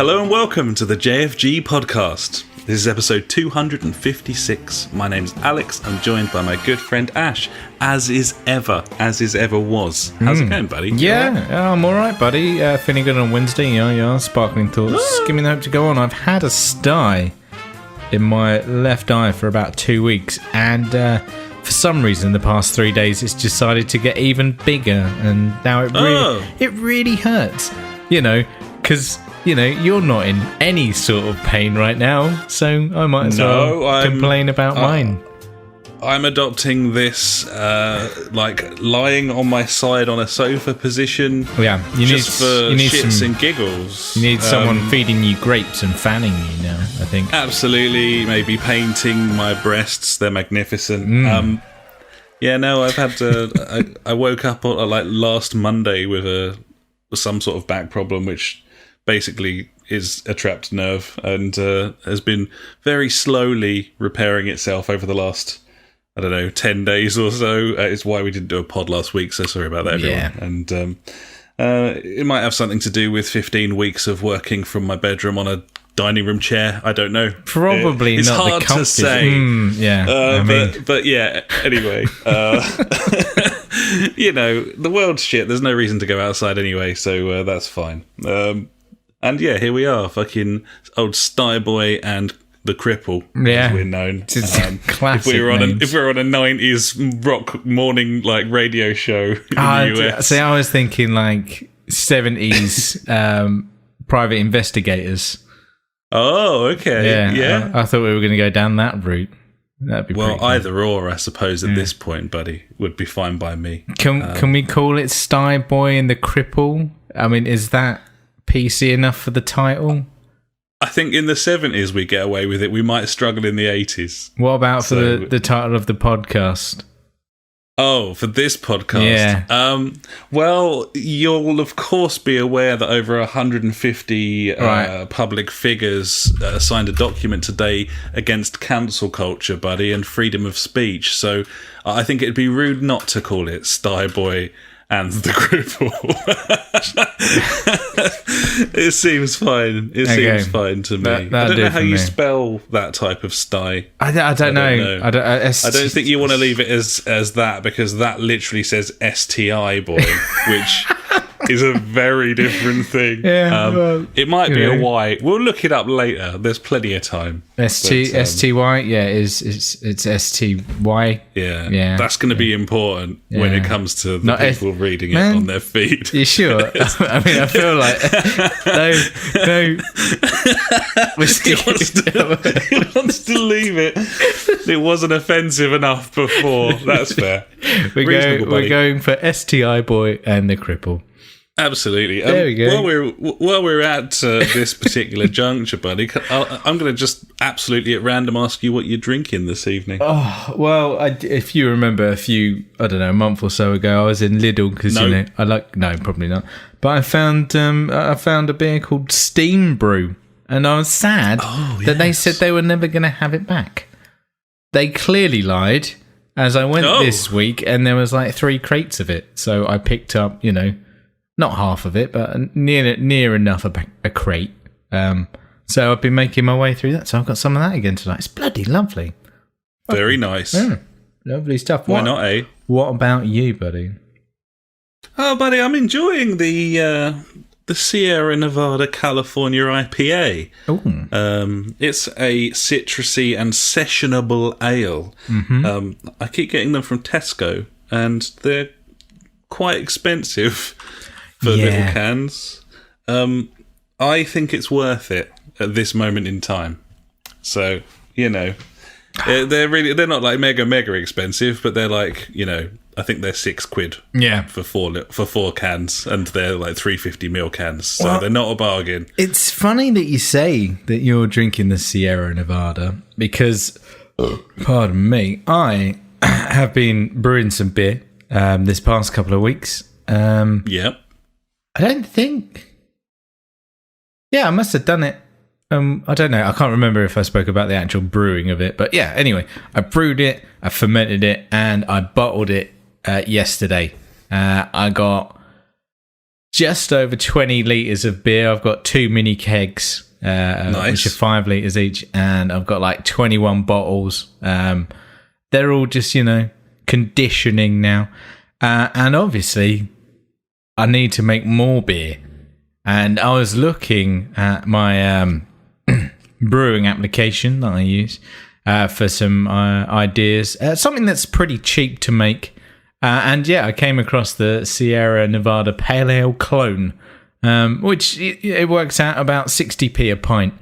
Hello and welcome to the JfG Podcast. This is episode 256. My name's Alex. I'm joined by my good friend Ash, as is ever was. How's it going, buddy? Yeah, I'm alright, buddy. Feeling good on Wednesday. Yeah, sparkling thoughts. Give me the hope to go on. I've had a sty in my left eye for about 2 weeks, and for some reason the past 3 days it's decided to get even bigger, and now it really hurts. You know, because you're not in any sort of pain right now, so I might as well complain about mine. I'm adopting this, lying on my side on a sofa position. Yeah, you need shits and giggles. You need someone feeding you grapes and fanning you now, I think. Absolutely, maybe painting my breasts. They're magnificent. I've had. I woke up last Monday with some sort of back problem, which basically is a trapped nerve, and has been very slowly repairing itself over the last, 10 days or so. It's why we didn't do a pod last week, so sorry about that, everyone. Yeah. And it might have something to do with 15 weeks of working from my bedroom on a dining room chair. I don't know. Probably it's not hard the comfort. to say. But yeah, anyway. The world's shit. There's no reason to go outside anyway, so that's fine. And yeah, here we are, fucking old Sty Boy and the Cripple, as we're known. Classic if we were on a 90s rock morning radio show in the US. See, I was thinking 70s private investigators. Oh, okay. Yeah. I thought we were going to go down that route. That'd be pretty cool. Either or, I suppose, at this point, buddy, would be fine by me. Can we call it Sty Boy and the Cripple? I mean, is that PC enough for the title? I think in the 70s we get away with it. We might struggle in the 80s. What about for the title of the podcast? Oh, for this podcast? Yeah. Well, you'll of course be aware that over 150 public figures signed a document today against cancel culture, buddy, and freedom of speech. So I think it'd be rude not to call it Sty Boy and the Cripple. It seems fine. Seems fine to me. I don't know how you spell that type of sty. I don't know. I don't think you want to leave it as that, because that literally says STI boy, which is a very different thing. Yeah, it might be a Y. We'll look it up later. There's plenty of time. STY, yeah, it's STY. Yeah. That's going to be important when it comes to the people reading it on their feed. You sure? I mean, I feel like no. He wants to leave it. It wasn't offensive enough before. That's fair. We're going for STI boy and the Cripple. Absolutely. There we go. While we're at this particular juncture, buddy, I'm going to just absolutely at random ask you what you're drinking this evening. Oh, well, if you remember a month or so ago, I was in Lidl because no, probably not. But I found a beer called Steam Brew, and I was sad that they said they were never going to have it back. They clearly lied, as I went this week, and there was 3 crates of it. So I picked up, not half of it, but near enough a crate. So I've been making my way through that. So I've got some of that again tonight. It's bloody lovely. Very nice. Yeah, lovely stuff. Why not, eh? What about you, buddy? Oh, buddy, I'm enjoying the Sierra Nevada California IPA. It's a citrusy and sessionable ale. Mm-hmm. I keep getting them from Tesco, and they're quite expensive for little cans. I think it's worth it at this moment in time. So, they're not mega expensive, but they're I think they're £6 for 4 cans, and they're 350ml cans. So they're not a bargain. It's funny that you say that you're drinking the Sierra Nevada, because pardon me, I have been brewing some beer this past couple of weeks. I don't think. Yeah, I must have done it. I don't know. I can't remember if I spoke about the actual brewing of it, but yeah. Anyway, I brewed it, I fermented it, and I bottled it yesterday. I got just over 20 litres of beer. I've got 2 mini kegs, Nice. which are 5 litres each, and I've got like 21 bottles. They're all just, conditioning now. And obviously, I need to make more beer. And I was looking at my brewing application that I use for some ideas. Something that's pretty cheap to make. And yeah, I came across the Sierra Nevada Pale Ale clone, which it works out about 60p a pint.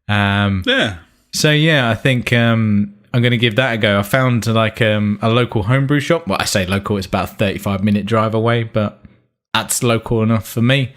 Yeah. So yeah, I think I'm going to give that a go. I found like a local homebrew shop. Well, I say local, it's about a 35-minute drive away, but that's local enough for me.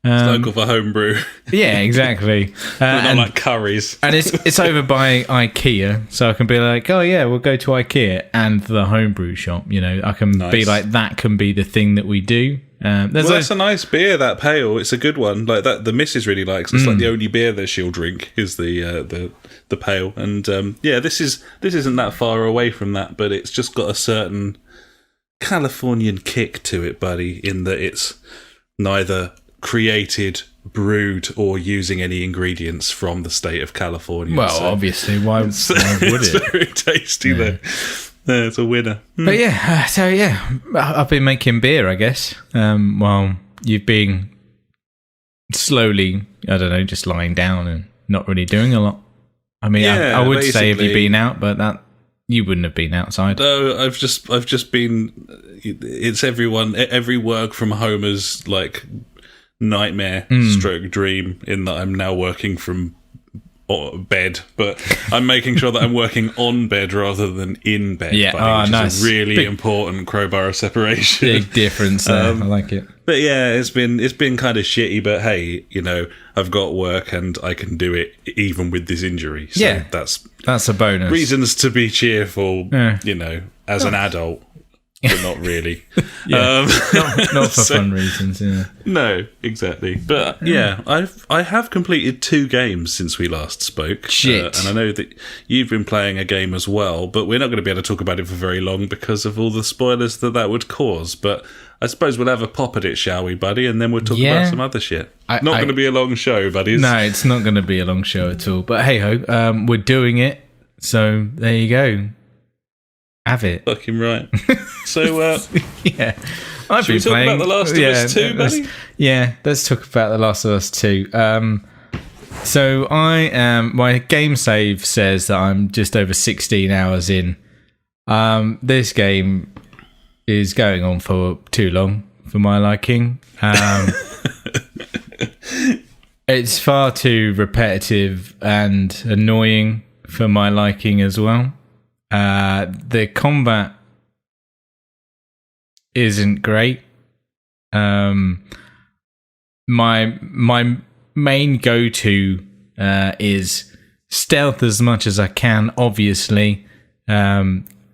It's local for homebrew. Yeah, exactly. Not like Curry's. And it's over by IKEA, so I can be like, oh yeah, we'll go to IKEA and the homebrew shop. I can be like, that can be the thing that we do. That's a nice beer, that pale. It's a good one. Like that, the missus really likes. It's like the only beer that she'll drink is the pale. And this isn't that far away from that, but it's just got a certain Californian kick to it, buddy. In that it's neither created, brewed, or using any ingredients from the state of California. Well, obviously, why would it's it? very tasty though. Yeah, it's a winner. But yeah, I've been making beer, I guess, while you've been slowly, I don't know, just lying down and not really doing a lot. I mean, I would say have you been out, but that you wouldn't have been outside. No, I've just been. It's every work from homer's like nightmare stroke dream, in that I'm now working from bed, but I'm making sure that I'm working on bed rather than in bed. Yeah, which nice. is a really important crowbar of separation. Big difference there. I like it. But yeah, it's been kind of shitty. But hey, I've got work and I can do it even with this injury. So yeah, that's a bonus. Reasons to be cheerful. As an adult. But not really. Not for fun reasons. Yeah. No, exactly. But yeah, I have completed 2 games since we last spoke. Shit. And I know that you've been playing a game as well, but we're not going to be able to talk about it for very long because of all the spoilers that would cause. But I suppose we'll have a pop at it, shall we, buddy? And then we'll talk about some other shit. Not going to be a long show, buddies. No, it's not going to be a long show at all. But hey ho, we're doing it. So there you go. Have it. Fucking right. So, yeah. Should we talk about The Last of Us 2, buddy? Let's talk about The Last of Us 2. So my game save says that I'm just over 16 hours in. This game is going on for too long for my liking. It's far too repetitive and annoying for my liking as well. The combat isn't great. My main go-to is stealth as much as I can, obviously.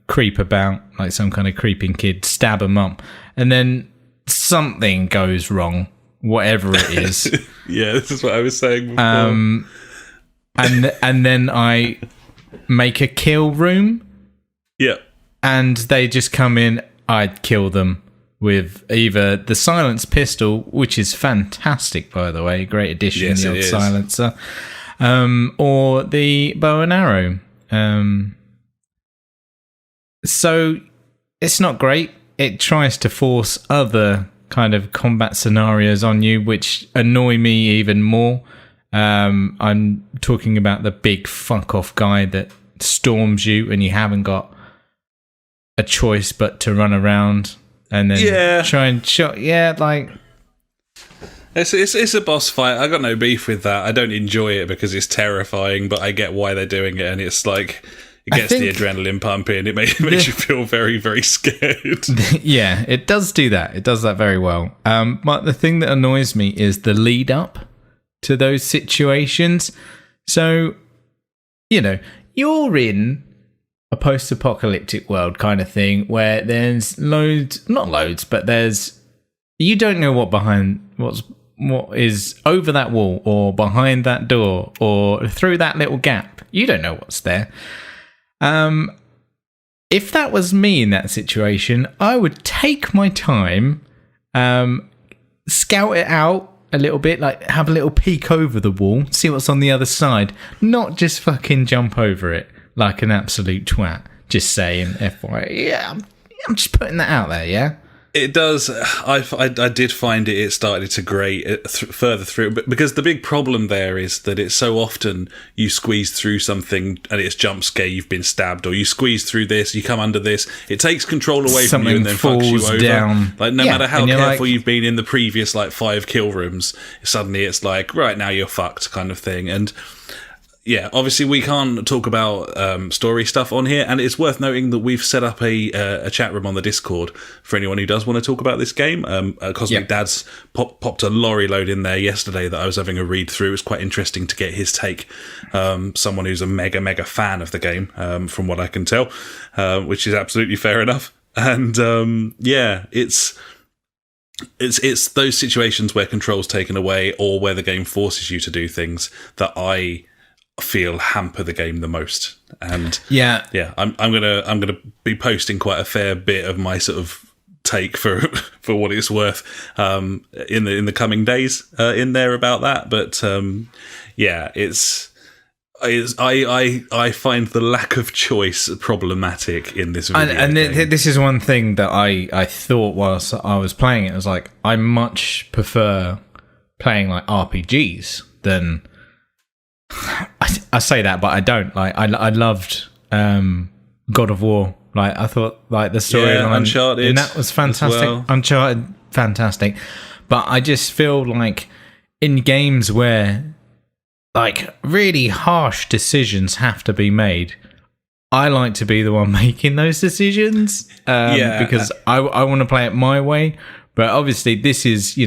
Creep about like some kind of creeping kid, stab them up, and then something goes wrong, whatever it is. Yeah, this is what I was saying before. And then I make a kill room. Yeah. And they just come in, I'd kill them with either the silenced pistol, which is fantastic, by the way, great addition, yes, the old silencer, or the bow and arrow. So it's not great. It tries to force other kind of combat scenarios on you, which annoy me even more. I'm talking about the big fuck off guy that storms you and you haven't got a choice but to run around and then try and shot. Yeah, like it's a boss fight. I got no beef with that. I don't enjoy it because it's terrifying, but I get why they're doing it, and it's like it gets the adrenaline pumping. It makes you feel very, very scared. Yeah, it does do that. It does that very well. But the thing that annoys me is the lead up to those situations. So, you're in a post-apocalyptic world kind of thing where there's not loads, but you don't know what is over that wall or behind that door or through that little gap. You don't know what's there. If that was me in that situation, I would take my time, scout it out a little bit, like have a little peek over the wall, see what's on the other side, not just fucking jump over it like an absolute twat. Just saying, FYI. Yeah, I'm just putting that out there, yeah? It does. I did find it started to grate further through, but because the big problem there is that it's so often you squeeze through something and it's jump scare, you've been stabbed, or you squeeze through this, you come under this, it takes control away from you and then fucks you over. Down. Like no matter how careful you've been in the previous 5 kill rooms, suddenly it's like, right, now you're fucked kind of thing. And yeah, obviously we can't talk about story stuff on here, and it's worth noting that we've set up a chat room on the Discord for anyone who does want to talk about this game. Cosmic Dad's popped a lorry load in there yesterday that I was having a read through. It was quite interesting to get his take. Someone who's a mega fan of the game, from what I can tell, which is absolutely fair enough. And it's those situations where control's taken away or where the game forces you to do things that I feel hamper the game the most. And I'm gonna be posting quite a fair bit of my sort of take for what it's worth in the coming days in there about that. But I find the lack of choice problematic in this video and game. This is one thing that I thought whilst I was playing it. I was like, I much prefer playing like RPGs than I say that, but I don't. Like I loved God of War. Like I thought, like the storyline, Uncharted, and that was fantastic. Well. Uncharted, fantastic. But I just feel like in games where like really harsh decisions have to be made, I like to be the one making those decisions. Because I want to play it my way. But obviously, this is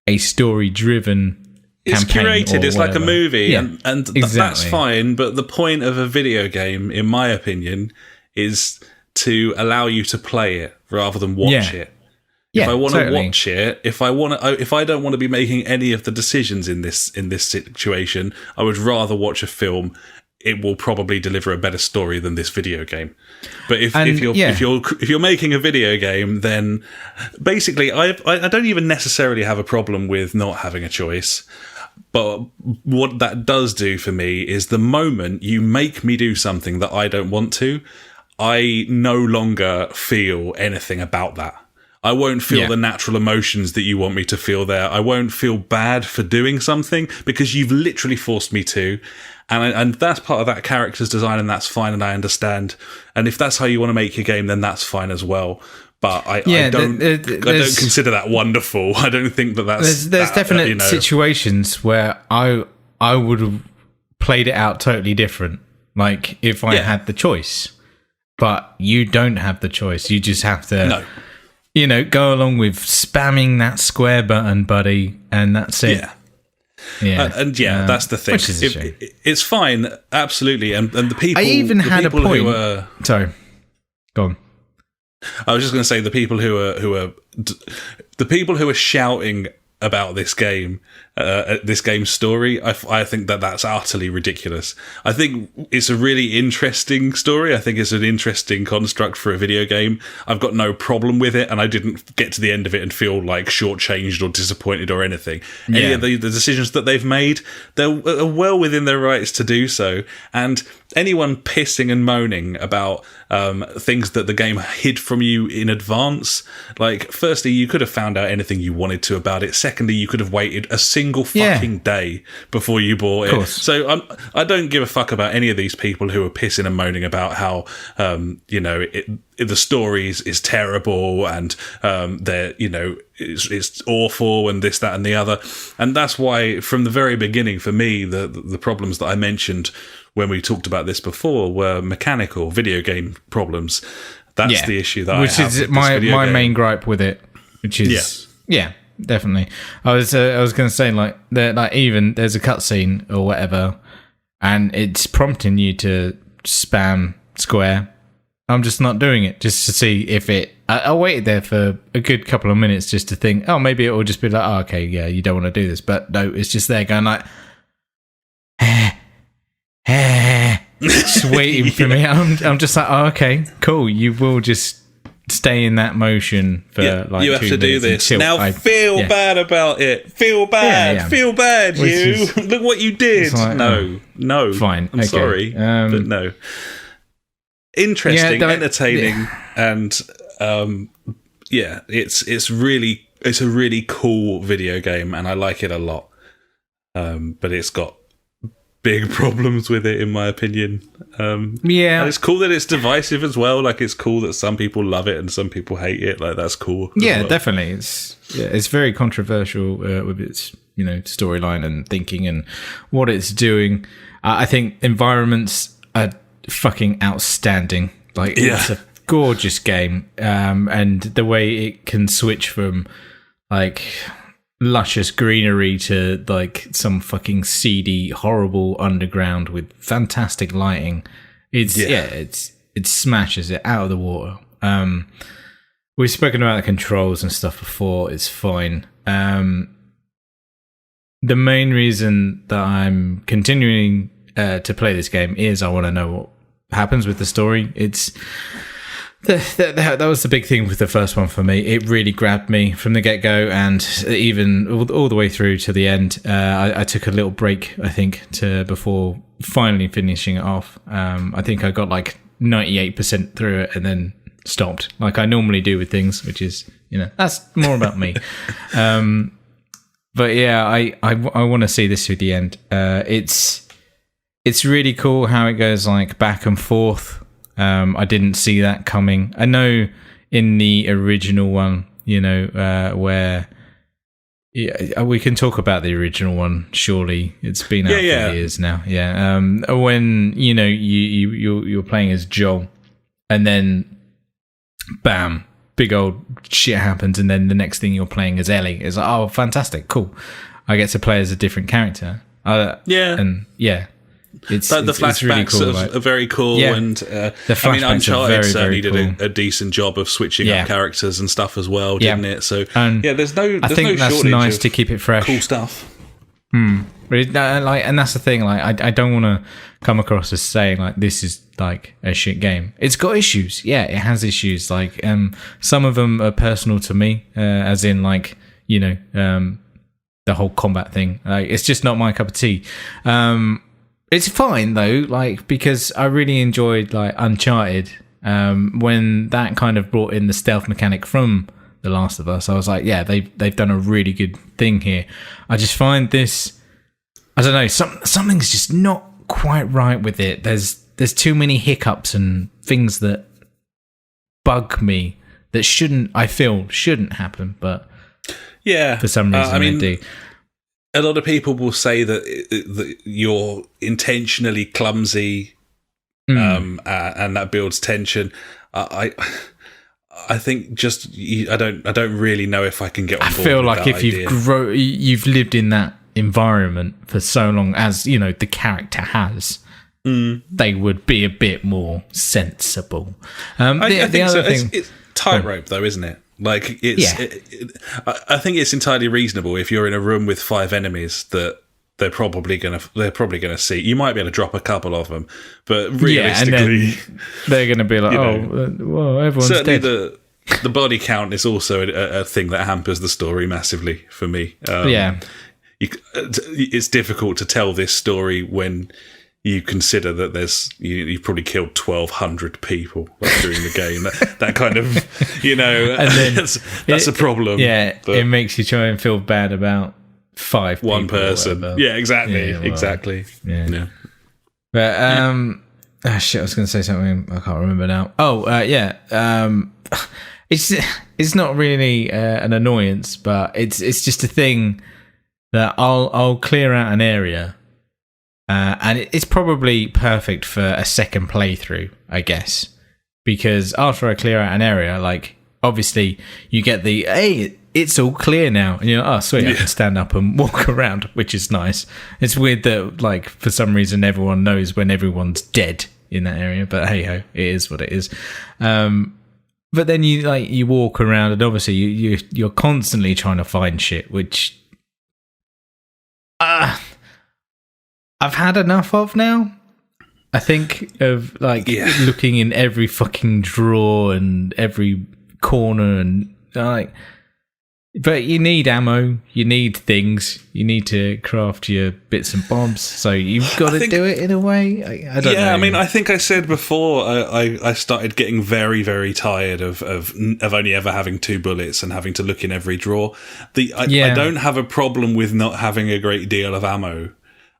a story-driven. It's curated, it's like a movie, and exactly. That's fine, but the point of a video game, in my opinion, is to allow you to play it rather than watch it. If I want to watch it, if I don't want to be making any of the decisions in this situation, I would rather watch a film. It will probably deliver a better story than this video game. But if you're making a video game, then basically I don't even necessarily have a problem with not having a choice. But what that does do for me is the moment you make me do something that I don't want to, I no longer feel anything about that. I won't feel the natural emotions that you want me to feel there. I won't feel bad for doing something because you've literally forced me to. And that's part of that character's design, and that's fine, and I understand. And if that's how you want to make your game, then that's fine as well. But I don't consider that wonderful. I don't think that's... There's definite situations where I would have played it out totally different. Like, if I had the choice. But you don't have the choice. You just have to... No. Go along with spamming that square button, buddy, and that's it. That's the thing. Which is a shame. It's fine, absolutely. And the people... I even had a point... Sorry. Go on. I was just going to say the people who are shouting about this game's story, I think that's utterly ridiculous. I think it's a really interesting story. I think it's an interesting construct for a video game. I've got no problem with it, and I didn't get to the end of it and feel like shortchanged or disappointed or anything. Any of the decisions that they've made, they're well within their rights to do so. And anyone pissing and moaning about things that the game hid from you in advance, like, firstly, you could have found out anything you wanted to about it. Secondly, you could have waited a single fucking day before you bought it. So I don't give a fuck about any of these people who are pissing and moaning about how the story is terrible and it's awful and this, that, and the other. And that's why, from the very beginning, for me, the problems that I mentioned when we talked about this before were mechanical video game problems. That's the issue that I have with this video my game. main gripe with it, which is definitely. I was going to say even there's a cutscene or whatever, and it's prompting you to spam square. I'm just not doing it just to see if it. I waited there for a good couple of minutes just to think, oh, maybe it will just be like, oh, okay, yeah, you don't want to do this, but no, it's just there going like. Just waiting for me. I'm just like, oh, okay, cool. You will just stay in that motion for like you have 2 to do minutes this. Now feel bad about it. Feel bad. Feel bad, you. Look what you did. Like, no. Fine. I'm sorry, but no. Interesting, entertaining, and it's a really cool video game, and I like it a lot. But it's got big problems with it, in my opinion. And it's cool that it's divisive as well. Like, it's cool that some people love it and some people hate it. Like, that's cool. Yeah, definitely. It's very controversial with its storyline and thinking and what it's doing. I think environments are fucking outstanding. Like, it's a gorgeous game, and the way it can switch from like luscious greenery to like some fucking seedy, horrible underground with fantastic lighting. It smashes it out of the water. We've spoken about the controls and stuff before. It's fine. The main reason that I'm continuing to play this game is I want to know what happens with the story. That was the big thing with the first one for me. It really grabbed me from the get-go, and even all the way through to the end. I took a little break, I think, before finally finishing it off. I think I got like 98% through it and then stopped, like I normally do with things, which is, that's more about me. But yeah, I want to see this through the end. It's really cool how it goes like back and forth. I didn't see that coming. I know in the original one, where we can talk about the original one. Surely it's been out for years now. Yeah. When you're playing as Joel, and then bam, big old shit happens, and then the next thing you're playing as Ellie. It's like, oh, fantastic, cool. I get to play as a different character. It's like the flashbacks really cool, are very cool, and Uncharted certainly did a decent job of switching up characters and stuff as well, didn't it? So there's no I think that's nice to keep it fresh. Cool stuff. And that's the thing. Like, I don't want to come across as saying like this is like a shit game. It's got issues. Yeah, it has issues. Like, some of them are personal to me, as in like the whole combat thing. Like, it's just not my cup of tea. It's fine though, like, because I really enjoyed like Uncharted. When that kind of brought in the stealth mechanic from The Last of Us, I was like, yeah, they've done a really good thing here. I just find this, I don't know, something's just not quite right with it. There's too many hiccups and things that bug me that shouldn't happen, but for some reason they do. A lot of people will say that you're intentionally clumsy, and that builds tension. I think I don't really know if I can get on board. I feel like if you've lived in that environment for so long, as the character has, they would be a bit more sensible. I think so. It's tightrope though, isn't it? Like, I think it's entirely reasonable if you're in a room with 5 enemies that they're probably gonna see. You might be able to drop a couple of them, but realistically, and they're gonna be like, well, everyone's certainly dead. The body count is also a thing that hampers the story massively for me. It's difficult to tell this story when you consider that you've probably killed 1,200 people during the game. That kind of, and then that's a problem. Yeah, but it makes you try and feel bad about 5 people. One person. Yeah, exactly. Exactly. Yeah. But, shit, I was going to say something. I can't remember now. It's not really an annoyance, but it's just a thing that I'll clear out an area. And it's probably perfect for a second playthrough, I guess, because after I clear out an area, like, obviously you get the, hey, it's all clear now, and you're like, oh sweet, I can stand up and walk around, which is nice. It's weird that, like, for some reason everyone knows when everyone's dead in that area, but hey ho, it is what it is. But then you walk around, and obviously you're constantly trying to find shit, which I've had enough of now. I think of looking in every fucking drawer and every corner and like. But you need ammo, you need things, you need to craft your bits and bobs, so you've got to do it in a way. I don't know. Yeah, I mean, I think I said before, I started getting very, very tired of only ever having 2 bullets and having to look in every drawer. I don't have a problem with not having a great deal of ammo.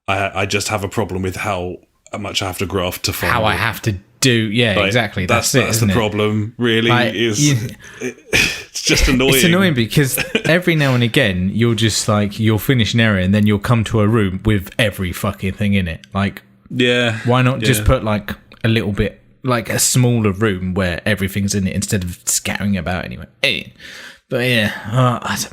I just have a problem with how much I have to graft to find I have to do, exactly. That's the problem, really. It's just annoying. It's annoying because every now and again you'll just you'll finish an area and then you'll come to a room with every fucking thing in it. Why not just put a little bit, a smaller room where everything's in it instead of scattering about anyway. But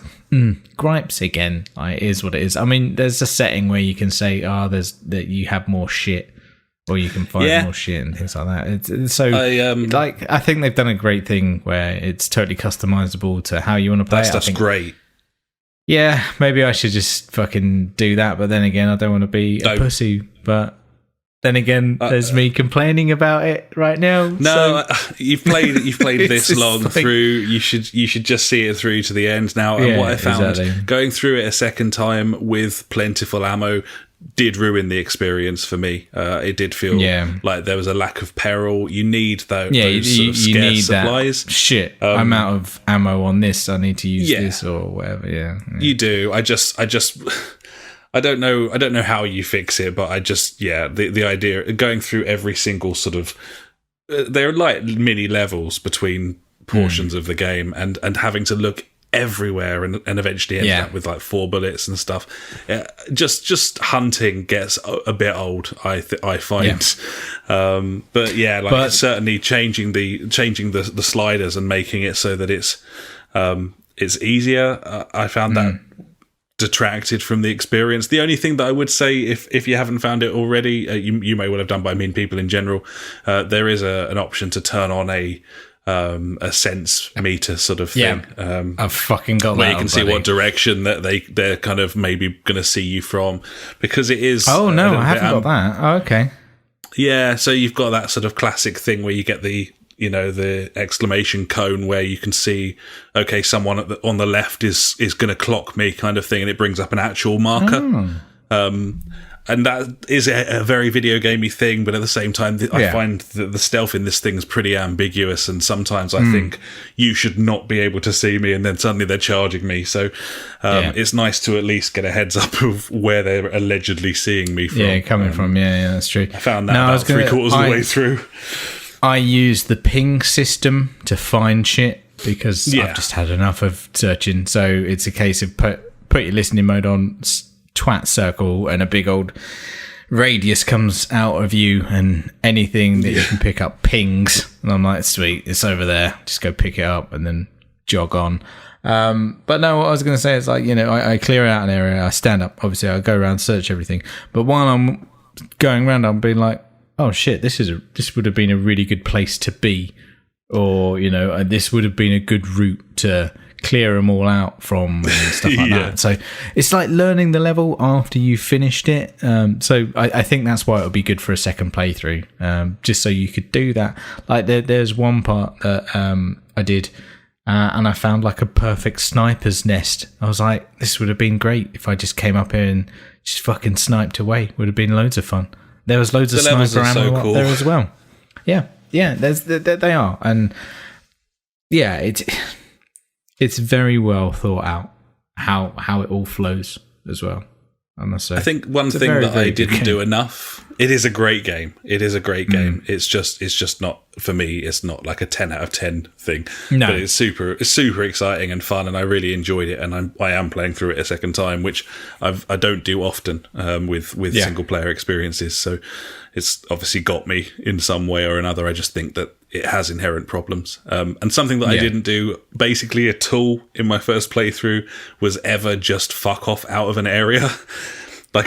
gripes again. It is what it is. I mean, there's a setting where you can say, that you have more shit. Or you can find more shit and things like that. I think they've done a great thing where it's totally customizable to how you want to play. That stuff's great. Yeah, maybe I should just fucking do that. But then again, I don't want to be a pussy. But then again, there's me complaining about it right now. No, you've played this long through. You should just see it through to the end now. And what I found going through it a second time with plentiful ammo did ruin the experience for me. It did feel like there was a lack of peril. You need those sort of scarce supplies. Shit, I'm out of ammo on this. I need to use this or whatever. Yeah, you do. I don't know how you fix it, but the idea of going through every single sort of they're like mini levels between portions of the game and having to look everywhere and eventually end up with 4 bullets and stuff. Just hunting gets a bit old, I find. But certainly changing the sliders and making it so that it's easier. I found that detracted from the experience. The only thing that I would say, if you haven't found it already, you may well have done, but I mean people in general, there is an option to turn on a sense meter sort of thing. I've fucking got that. Where you can see what direction that they're kind of maybe going to see you from, because it is. Oh no, I haven't got that. Oh, okay. Yeah, so you've got that sort of classic thing where you get the exclamation cone where you can see, okay, someone on the left is going to clock me, kind of thing, and it brings up an actual marker. And that is a very video gamey thing, but at the same time, I find that the stealth in this thing is pretty ambiguous, and sometimes I think you should not be able to see me, and then suddenly they're charging me. So it's nice to at least get a heads up of where they're allegedly seeing me from. Yeah, coming from. Yeah, that's true. I found that about 3/4 of the way through. I use the ping system to find shit because I've just had enough of searching. So it's a case of put your listening mode on twat circle and a big old radius comes out of you and anything that you can pick up pings, and I'm like, sweet, it's over there, just go pick it up and then jog on. But no, what I was going to say is I clear out an area, I stand up, obviously I go around, search everything, but while I'm going around I'm being like, oh shit, this would have been a really good place to be, or this would have been a good route to clear them all out from and stuff like that. So it's like learning the level after you finished it. So I think that's why it would be good for a second playthrough, just so you could do that. Like there's one part that I did, and I found a perfect sniper's nest. I was like, this would have been great if I just came up here and just fucking sniped away. Would have been loads of fun. There was loads of sniper ammo up there as well. Yeah, they are, and it's very well thought out how it all flows as well, I must say. I think one thing that I didn't do enough. It is a great game. It is a great game. It's just not, for me, it's not like a 10 out of 10 thing. No. But it's super exciting and fun, and I really enjoyed it, and I am playing through it a second time, which I don't do often with single player experiences. So it's obviously got me in some way or another. I just think that it has inherent problems. And something that I didn't do basically at all in my first playthrough was ever just fuck off out of an area. There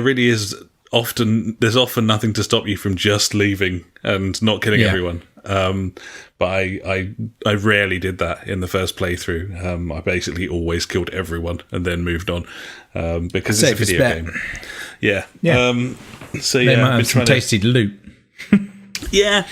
really is often nothing to stop you from just leaving and not killing everyone. But I rarely did that in the first playthrough. I basically always killed everyone and then moved on, because it's a video game. Yeah. They might have some tasty loot. Yeah.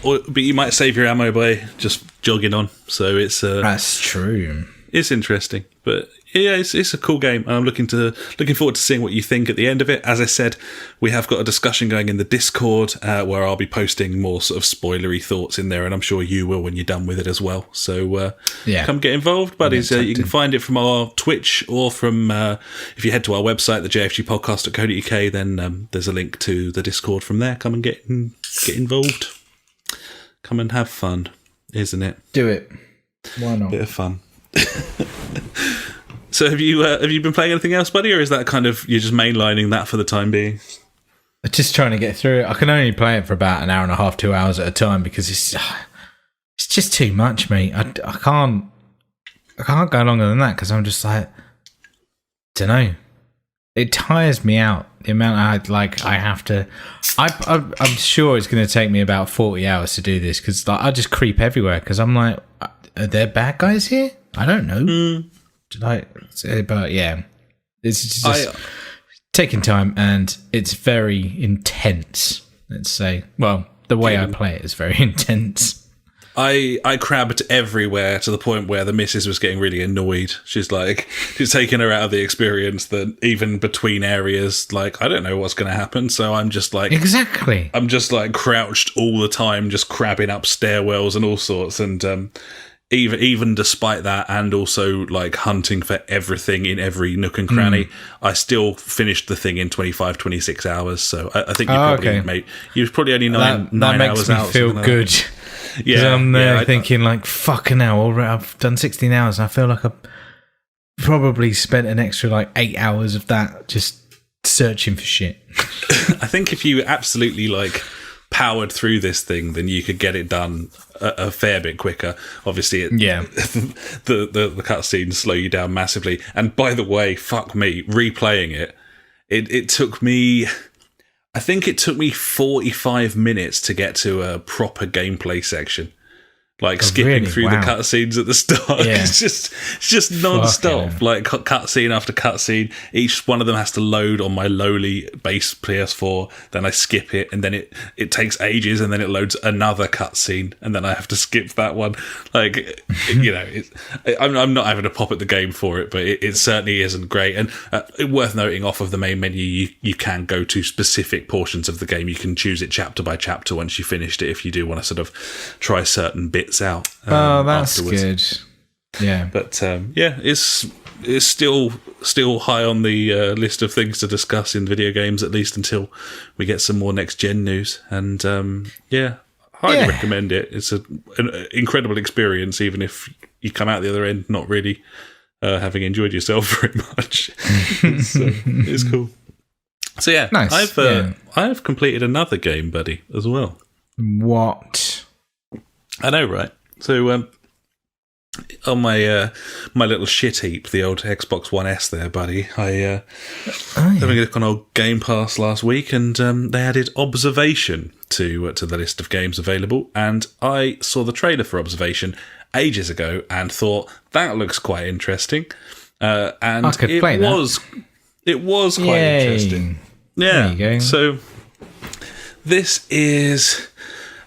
But you might save your ammo by just jogging on. So it's that's true. It's interesting, but yeah, it's a cool game. I'm looking forward to seeing what you think at the end of it. As I said, we have got a discussion going in the Discord where I'll be posting more sort of spoilery thoughts in there, and I'm sure you will when you're done with it as well. So come get involved, buddies. You can find it from our Twitch or from if you head to our website, the JfGpodcast.co.uk, then there's a link to the Discord from there. Come and get involved. Come and have fun, isn't it? Do it. Why not? Bit of fun. So have you been playing anything else, buddy, or is that kind of you're just mainlining that for the time being? Just trying to get through it. I can only play it for about an hour and a half, 2 hours at a time because it's just too much, mate. I can't go longer than that because I'm just like, don't know. It tires me out the amount I have to. I'm sure it's going to take me about 40 hours to do this because I just creep everywhere because I'm like, are there bad guys here? I don't know. But yeah, it's just taking time and it's very intense. Let's say, well, the way I play it is very intense. I crabbed everywhere to the point where the missus was getting really annoyed. She's taking her out of the experience that even between areas, like, I don't know what's going to happen. So I'm just like, exactly. I'm just like crouched all the time, just crabbing up stairwells and all sorts. And, even despite that, and also like hunting for everything in every nook and cranny, I still finished the thing in 25, 26 hours. So I think you probably only nine hours out. That makes me feel good. Yeah, I'm there thinking like, fucking hell, I've done 16 hours and I feel like I've probably spent an extra like 8 hours of that just searching for shit. I think if you absolutely like powered through this thing, then you could get it done a fair bit quicker. Obviously, the cutscenes slow you down massively. And by the way, fuck me, replaying it took me, I think it took me 45 minutes to get to a proper gameplay section. Like skipping through the cutscenes at the start. Yeah. It's just non-stop. Like cutscene after cutscene. Each one of them has to load on my lowly base PS4. Then I skip it, and then it takes ages, and then it loads another cutscene, and then I have to skip that one. Like, you know, I'm not having a pop at the game for it, but it certainly isn't great. And worth noting, off of the main menu, you can go to specific portions of the game. You can choose it chapter by chapter once you finished it, if you do want to sort of try certain bits out. That's afterwards. Good. Yeah, but it's still high on the list of things to discuss in video games, at least until we get some more next gen news. And highly recommend it. It's an incredible experience, even if you come out the other end not really having enjoyed yourself very much. It's cool. So yeah, nice. I've completed another game, buddy, as well. What? I know, right? So on my little shit heap, the old Xbox One S there, buddy, I having a look on old Game Pass last week, and they added Observation to the list of games available, and I saw the trailer for Observation ages ago and thought that looks quite interesting, and I could play that. It was quite interesting. Yeah. There you go. So this is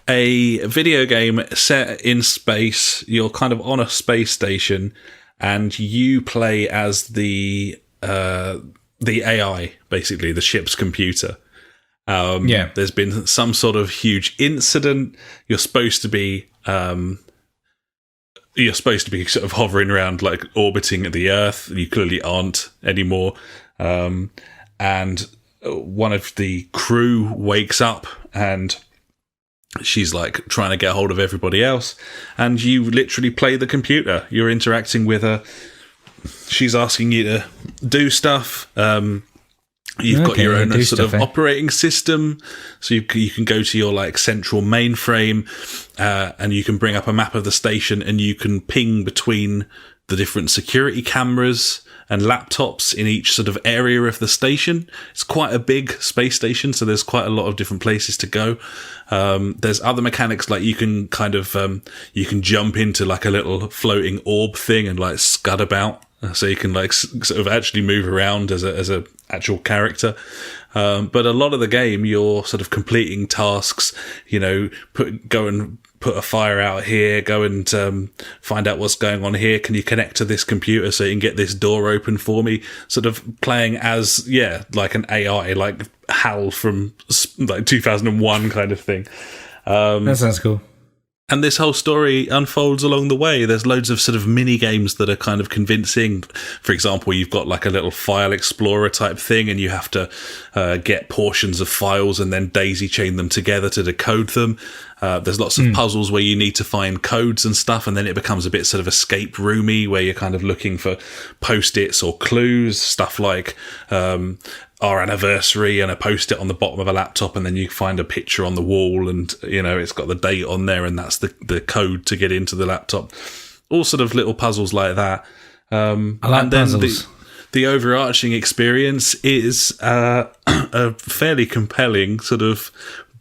a video game set in space. You're kind of on a space station, and you play as the AI, basically the ship's computer. There's been some sort of huge incident. You're supposed to be sort of hovering around, like orbiting the Earth. You clearly aren't anymore. And one of the crew wakes up, and she's like trying to get hold of everybody else, and you literally play the computer. You're interacting with her. She's asking you to do stuff. You've got your own sort of operating system, so you can go to your like central mainframe, and you can bring up a map of the station, and you can ping between the different security cameras and laptops in each sort of area of the station. It's quite a big space station, so there's quite a lot of different places to go. There's other mechanics, like you can kind of you can jump into like a little floating orb thing and like scud about, so you can like sort of actually move around as a actual character. But a lot of the game, you're sort of completing tasks, go and put a fire out here, go and find out what's going on here. Can you connect to this computer so you can get this door open for me? Sort of playing as, like an AI, like HAL from like 2001 kind of thing. That sounds cool. And this whole story unfolds along the way. There's loads of sort of mini games that are kind of convincing. For example, you've got like a little file explorer type thing, and you have to get portions of files and then daisy chain them together to decode them. There's lots of puzzles where you need to find codes and stuff, and then it becomes a bit sort of escape roomy, where you're kind of looking for post-its or clues, stuff like our anniversary and a post-it on the bottom of a laptop, and then you find a picture on the wall and, it's got the date on there, and that's the code to get into the laptop. All sort of little puzzles like that. I like puzzles. The overarching experience is a fairly compelling sort of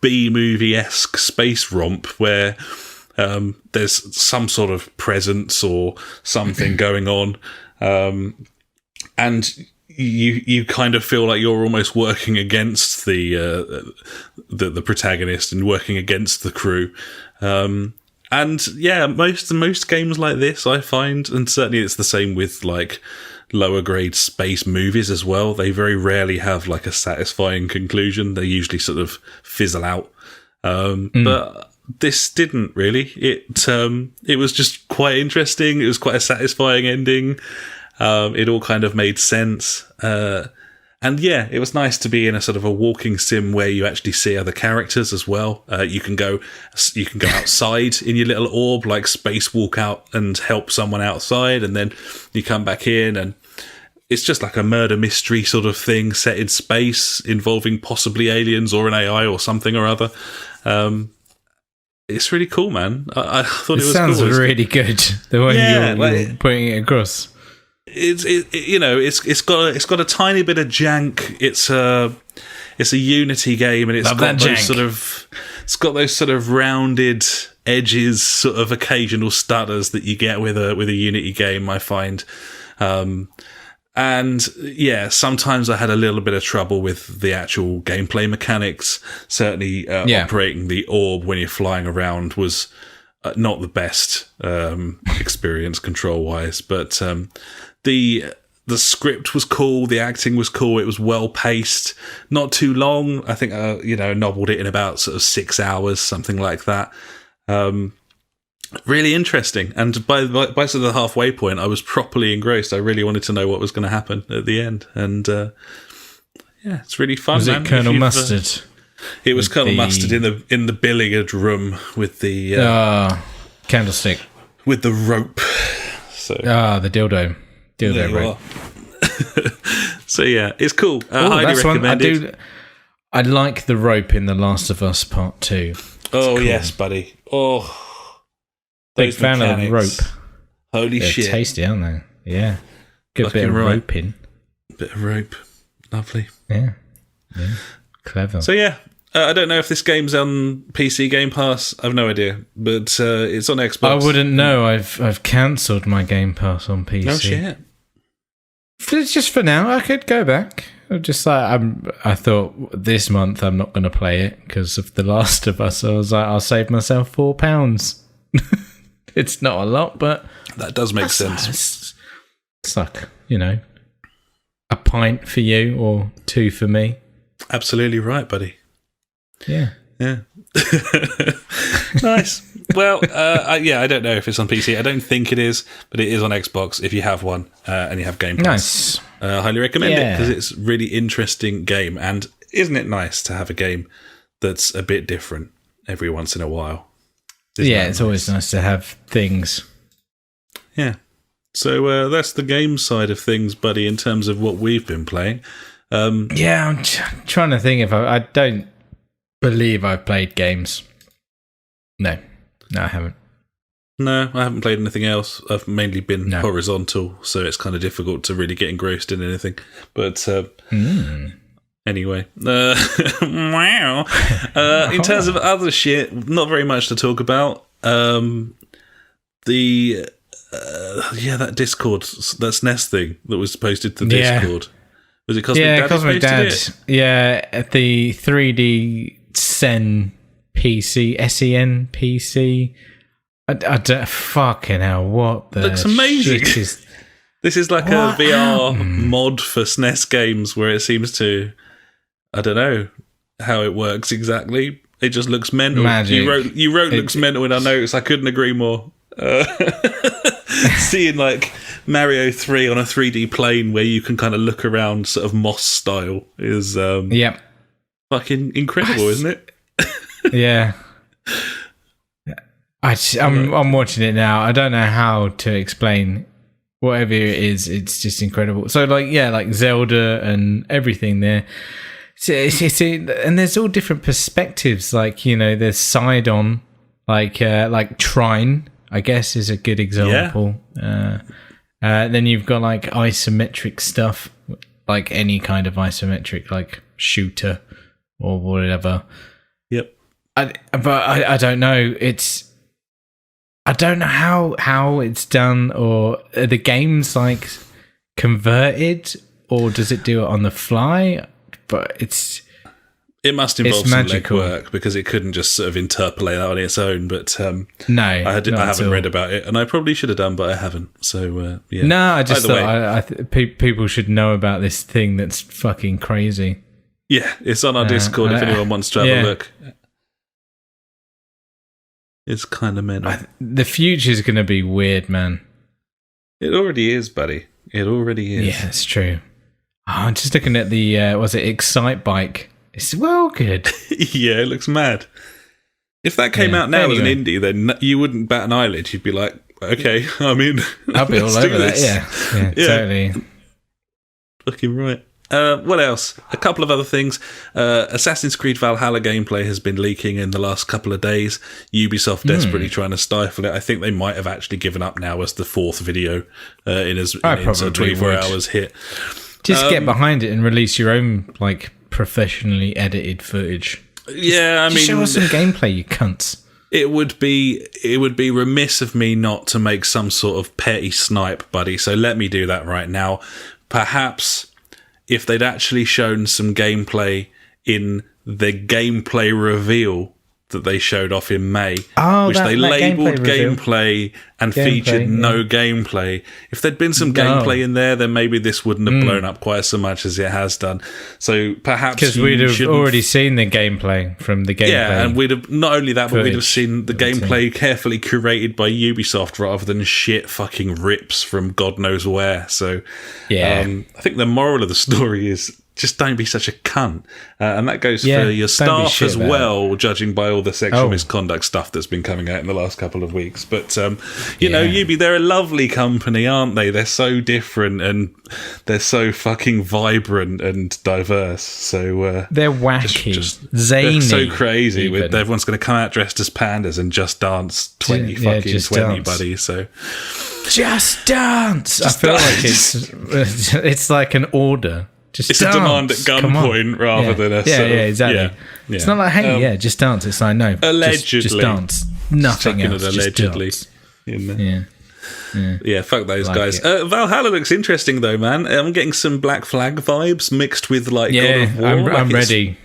B-movie-esque space romp where there's some sort of presence or something going on, and you kind of feel like you're almost working against the protagonist and working against the crew. And yeah, most games like this, I find, and certainly it's the same with like lower grade space movies as well. They very rarely have like a satisfying conclusion. They usually sort of fizzle out. But this didn't really. It was just quite interesting. It was quite a satisfying ending. It all kind of made sense. And yeah, it was nice to be in a sort of a walking sim where you actually see other characters as well. You can go outside in your little orb, like spacewalk out and help someone outside, and then you come back in, and it's just like a murder mystery sort of thing set in space involving possibly aliens or an AI or something or other. It's really cool, man. I thought it was sounds cool. really good. The way you're putting it across. It's got a tiny bit of jank. It's a Unity game, and it's got those sort of rounded edges, sort of occasional stutters that you get with a Unity game, I find. And yeah, sometimes I had a little bit of trouble with the actual gameplay mechanics. Certainly, operating the orb when you're flying around was not the best experience control wise, but the script was cool, the acting was cool, it was well paced, not too long. I think nobbled it in about sort of 6 hours, something like that. Really interesting, and by sort of the halfway point, I was properly engrossed. I really wanted to know what was going to happen at the end, and it's really fun. Was it Colonel Mustard? It was Colonel Mustard in the billiard room with the candlestick with the rope. So the dildo rope. So yeah, it's cool. Highly recommended. I like the rope in The Last of Us Part 2. Oh cool. Yes, buddy. Oh. Big fan of the rope. Holy shit. They're tasty, aren't they? Yeah. Good bit of rope in. Bit of rope. Lovely. Yeah. Clever. So yeah, I don't know if this game's on PC Game Pass. I've no idea. But it's on Xbox. I wouldn't know. I've cancelled my Game Pass on PC. No shit. It's just for now. I could go back. Just like I thought this month I'm not going to play it because of The Last of Us. I was like, I'll save myself £4. It's not a lot, but that does make sense. It's like, a pint for you or 2 for me. Absolutely right, buddy. Yeah. Nice. Well, I don't know if it's on PC. I don't think it is, but it is on Xbox if you have one and you have Game Pass. Nice. Highly recommend it because it's a really interesting game. And isn't it nice to have a game that's a bit different every once in a while? It's always nice to have things. Yeah. So that's the game side of things, buddy, in terms of what we've been playing. I'm trying to think if I don't believe I've played games. No, I haven't. No, I haven't played anything else. I've mainly been horizontal, so it's kind of difficult to really get engrossed in anything. But anyway, wow. In terms of other shit, not very much to talk about. That Discord, that SNES thing that was posted to Discord. Was it Cosmic Dad? Yeah, Cosmic Dad. Yeah, the 3D Sen PC, SEN PC. I don't, fucking hell, what the looks amazing. shit is... This is like a VR mod for SNES games where it seems to, I don't know how it works exactly. It just looks mental. Magic. You wrote looks mental in our notes. I couldn't agree more. Seeing like Mario 3 on a 3D plane where you can kind of look around sort of Moss style is fucking incredible, isn't it? Yeah. I'm watching it now. I don't know how to explain whatever it is. It's just incredible. So like Zelda and everything there. And there's all different perspectives. Like, you know, there's side-on, like Trine, I guess, is a good example. Yeah. Then you've got like isometric stuff, like any kind of isometric, like shooter or whatever. Yep. But I don't know. I don't know how it's done, or are the games like converted, or does it do it on the fly? But it must involve some legwork because it couldn't just sort of interpolate that on its own. But no, I haven't read about it, and I probably should have done, but I haven't. So yeah. No, I just thought people should know about this thing that's fucking crazy. Yeah, it's on our Discord if anyone wants to have a look. It's kind of mental. The future's going to be weird, man. It already is, buddy. It already is. Yeah, it's true. Oh, I'm just looking at the, was it Excite Bike? It's well good. Yeah, it looks mad. If that came out now as an indie, then you wouldn't bat an eyelid. You'd be like, okay, I'm in. I'll be all over that, yeah, totally. Fucking right. What else? A couple of other things. Assassin's Creed Valhalla gameplay has been leaking in the last couple of days. Ubisoft desperately trying to stifle it. I think they might have actually given up now as the fourth video in 24 hours hit. Just get behind it and release your own like professionally edited footage. I mean, show us some gameplay, you cunts. It would be remiss of me not to make some sort of petty snipe, buddy. So let me do that right now. Perhaps if they'd actually shown some gameplay in the gameplay reveal that they showed off in May, which they labelled gameplay and featured no gameplay. If there'd been some gameplay in there, then maybe this wouldn't have blown up quite so much as it has done. So perhaps because we'd have already seen the gameplay from the gameplay. Yeah, and we'd have not only that, but we'd have seen the gameplay carefully curated by Ubisoft rather than shit fucking rips from God knows where. So I think the moral of the story is, just don't be such a cunt. And that goes for your staff as well, judging by all the sexual misconduct stuff that's been coming out in the last couple of weeks. But, you know, Ubi, they're a lovely company, aren't they? They're so different and they're so fucking vibrant and diverse. So they're wacky, zany. They're so crazy. With everyone's going to come out dressed as pandas and Just Dance 2020, buddy. So Just Dance. I feel like it's like an order. It's dance. A demand at gunpoint rather than a exactly. Yeah. It's not like, hey, just dance. It's like, no, allegedly, just dance. Nothing else. Allegedly. Yeah, fuck those guys. Valhalla looks interesting though, man. I'm getting some Black Flag vibes mixed with like God of War. I'm ready.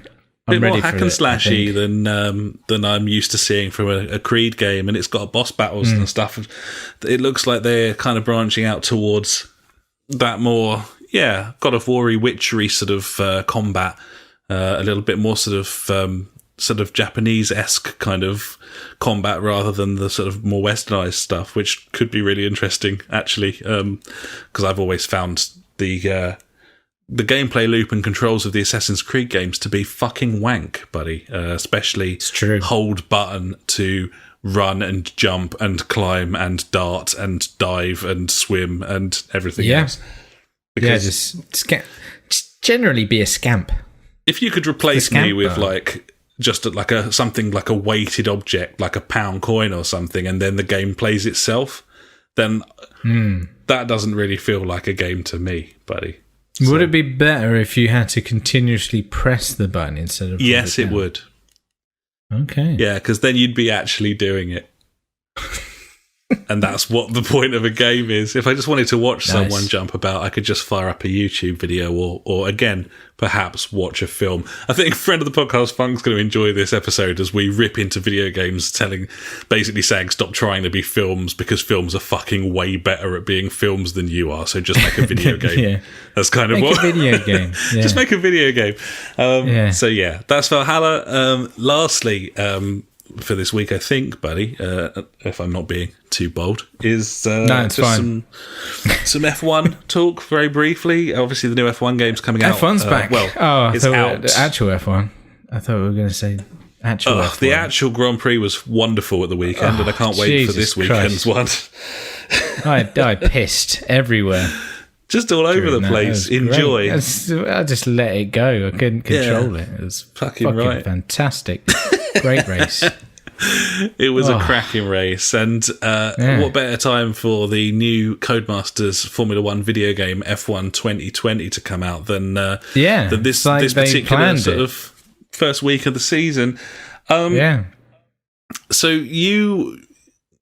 A bit more hack and slashy than I'm used to seeing from a Creed game, and it's got boss battles and stuff. It looks like they're kind of branching out towards that more. Yeah, God of War-y, witchery sort of combat, a little bit more sort of Japanese-esque kind of combat rather than the sort of more westernized stuff, which could be really interesting actually, because I've always found the gameplay loop and controls of the Assassin's Creed games to be fucking wank, buddy. Especially hold button to run and jump and climb and dart and dive and swim and everything else. Because just generally be a scamp. If you could replace me with like just like something like a weighted object, like a pound coin or something, and then the game plays itself, then that doesn't really feel like a game to me, buddy. Would it be better if you had to continuously press the button instead of... Yes, it would. Okay. Yeah, because then you'd be actually doing it. And that's what the point of a game is. If I just wanted to watch someone jump about, I could just fire up a YouTube video or again, perhaps watch a film. I think friend of the podcast, Funk's going to enjoy this episode as we rip into video games, basically saying stop trying to be films because films are fucking way better at being films than you are. So just make a video game. That's kind of make a video game. Yeah. Just make a video game. So yeah, that's Valhalla. Lastly, for this week, I think, buddy, if I'm not being too bold, is it's just some F1 talk very briefly. Obviously, the new F1 game's coming out. F1's back. It's out. The actual F1. I thought we were going to say actual F1. The actual Grand Prix was wonderful at the weekend, and I can't wait for this weekend's one. I pissed everywhere. Just all over the place. Enjoy. I just let it go. I couldn't control it. It was fucking right. Fantastic. Great race. It was a cracking race, and what better time for the new Codemasters Formula 1 video game F1 2020 to come out than this particular sort of first week of the season. So you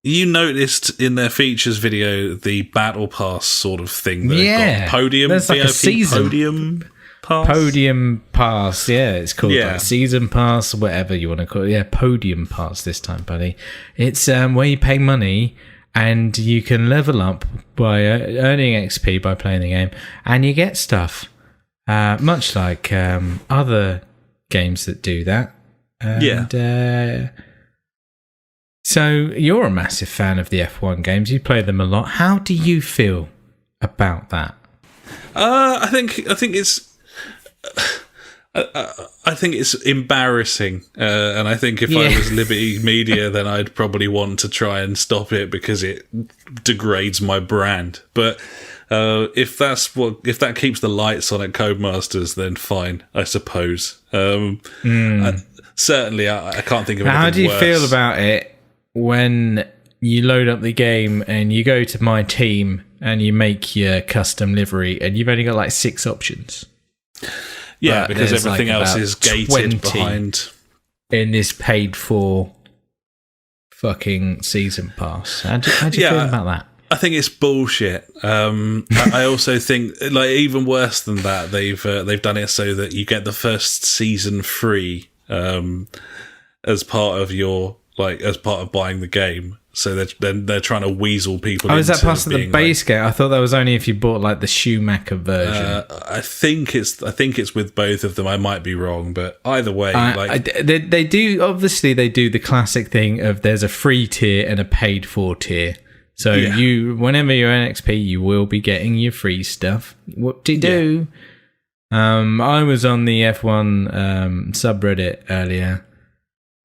noticed in their features video the battle pass sort of thing that got podium, there's like VIP a season. Podium pass, it's called like season pass, whatever you want to call it. Podium pass this time, buddy. It's where you pay money and you can level up by earning XP by playing the game, and you get stuff, much like other games that do that. So you're a massive fan of the F1 games. You play them a lot. How do you feel about that? I think it's. I think it's embarrassing, and I think if I was Liberty Media, then I'd probably want to try and stop it because it degrades my brand. But if that keeps the lights on at Codemasters, then fine, I suppose. Certainly, I can't think of anything How do you worse. feel about it when you load up the game and you go to My Team and you make your custom livery and you've only got like 6 options? Yeah, because everything else is gated behind. In this paid for fucking season pass. How do you feel about that? I think it's bullshit. I also think, like, even worse than that, they've done it so that you get the first season free as part of buying the game. So they're trying to weasel people. Is that part of the base game? I thought that was only if you bought like the Schumacher version. I think it's with both of them. I might be wrong, but either way, they do the classic thing of there's a free tier and a paid for tier. So whenever you're in XP, you will be getting your free stuff. What do you do? I was on the F1 subreddit earlier,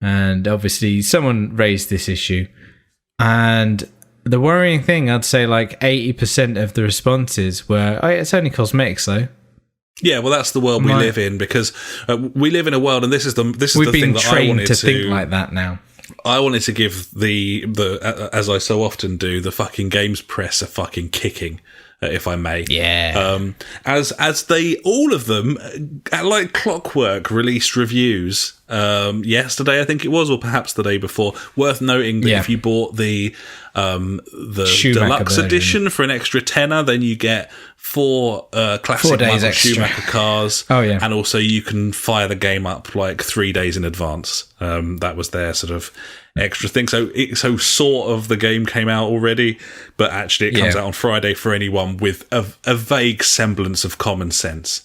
and obviously someone raised this issue. And the worrying thing, I'd say like 80% of the responses were, it's only cosmetics though. Yeah, well, that's the world we live in, because we live in a world, and this is the thing that I wanted to... We've been trained to think like that now. I wanted to give the as I so often do, the fucking games press a fucking kicking, if I may. Yeah. As they, all of them, like clockwork, released reviews yesterday, I think it was, or perhaps the day before. Worth noting that if you bought the deluxe edition for an extra tenner, then you get 4 classic Michael Schumacher cars. Oh yeah, and also you can fire the game up like 3 days in advance. That was their sort of extra thing. So sort of the game came out already, but actually it comes out on Friday for anyone with a vague semblance of common sense.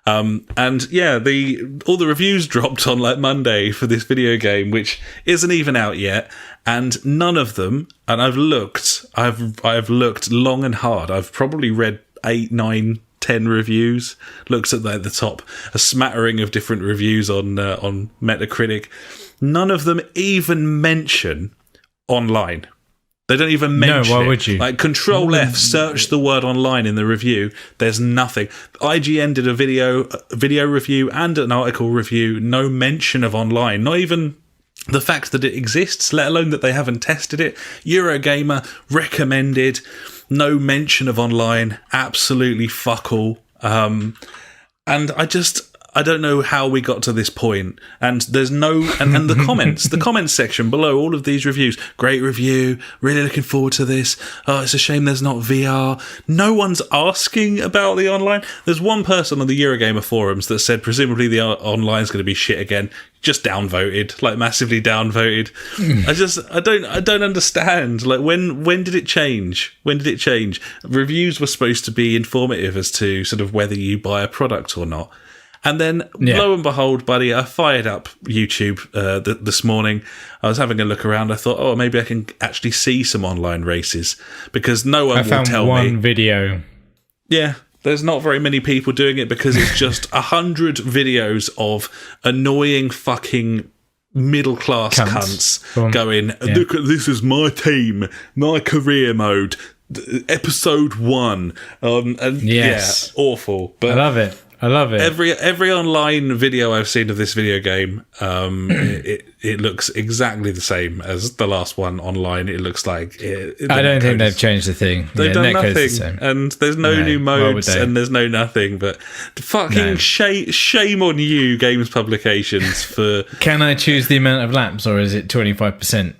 And all the reviews dropped on like Monday for this video game, which isn't even out yet, and none of them. And I've looked long and hard. I've probably read 8, 9, 10 reviews. Looked at the top, a smattering of different reviews on Metacritic. None of them even mention online. They don't even mention it. No, why would you? Like, Control F, search the word online in the review. There's nothing. IGN did a video review and an article review. No mention of online. Not even the fact that it exists, let alone that they haven't tested it. Eurogamer recommended. No mention of online. Absolutely fuck all. And I don't know how we got to this point. And there's no, and the comments section below all of these reviews, great review, really looking forward to this. Oh, it's a shame there's not VR. No one's asking about the online. There's one person on the Eurogamer forums that said presumably the online's going to be shit again. Just downvoted, like massively downvoted. I don't understand. Like when did it change? When did it change? Reviews were supposed to be informative as to sort of whether you buy a product or not. And then, lo and behold, buddy, I fired up YouTube this morning. I was having a look around. I thought, oh, maybe I can actually see some online races because no one will tell me. I found one video. Yeah. There's not very many people doing it because it's just 100 videos of annoying fucking middle-class cunts going, look at this is my team, my career mode, episode 1. Awful. But I love it. Every online video I've seen of this video game, it looks exactly the same as the last one online. It looks like I don't think they've changed the thing. They've done nothing, and there's no new modes, and there's no nothing. But fucking shame on you, games publications, for. Can I choose the amount of laps, or is it 25%?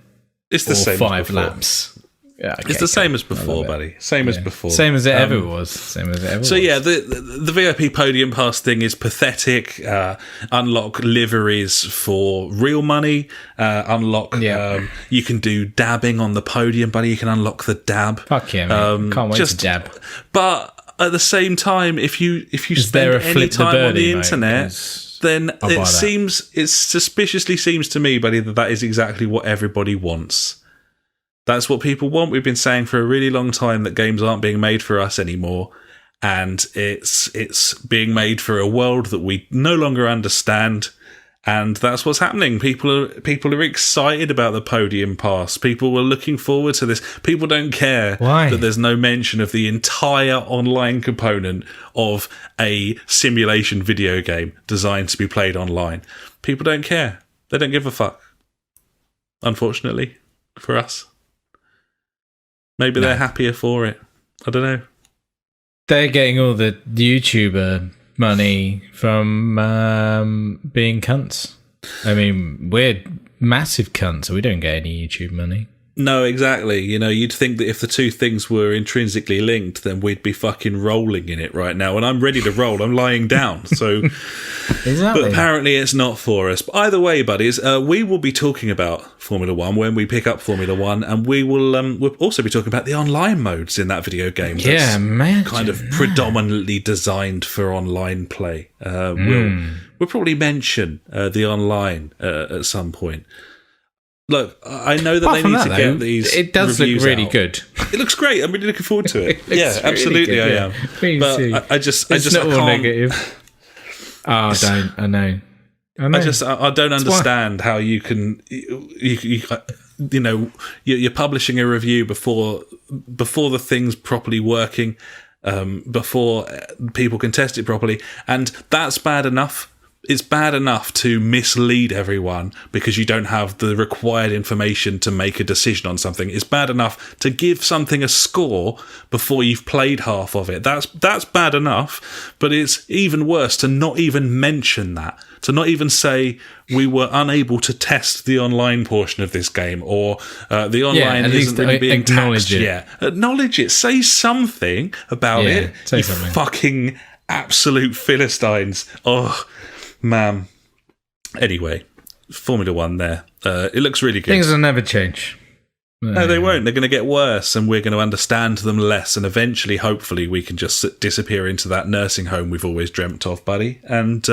It's the same. 5 laps. Yeah, it's the same as before, buddy. Same as before. Same as it ever was. So yeah, the VIP Podium Pass thing is pathetic. Unlock liveries for real money. You can do dabbing on the podium, buddy. You can unlock the dab. Fuck yeah, man. Can't wait to dab. But at the same time, if you spend any time on the internet, then it suspiciously seems to me, buddy, that is exactly what everybody wants. That's what people want. We've been saying for a really long time that games aren't being made for us anymore, and it's being made for a world that we no longer understand, and that's what's happening. People are excited about the Podium Pass. People were looking forward to this. People don't care that there's no mention of the entire online component of a simulation video game designed to be played online. People don't care. They don't give a fuck. Unfortunately, for us. Maybe they're happier for it. I don't know. They're getting all the YouTuber money from being cunts. I mean, we're massive cunts, so we don't get any YouTube money. No, exactly. You know, you'd think that if the two things were intrinsically linked, then we'd be fucking rolling in it right now. And I'm ready to roll. I'm lying down. So, exactly. But apparently it's not for us. But either way, buddies, we will be talking about Formula One when we pick up Formula One, and we will we'll also be talking about the online modes in that video game. Yeah, man. Kind of predominantly designed for online play. We'll probably mention the online at some point. Look, I know that they need to get these. It does look really good. It looks great. I'm really looking forward to it. Yeah, absolutely, really I am. But I just not all negative. I know. I don't understand how you can. You're publishing a review before the thing's properly working, before people can test it properly, and that's bad enough. It's bad enough to mislead everyone because you don't have the required information to make a decision on something. It's bad enough to give something a score before you've played half of it. That's bad enough, but it's even worse to not even mention that. To not even say we were unable to test the online portion of this game, or the online isn't really being taxed yet. Acknowledge it. Say something about it. Say something. Fucking absolute Philistines. Oh, man. Anyway, Formula One there. It looks really good. Things will never change. No, they won't. They're going to get worse, and we're going to understand them less, and eventually, hopefully, we can just disappear into that nursing home we've always dreamt of, buddy, and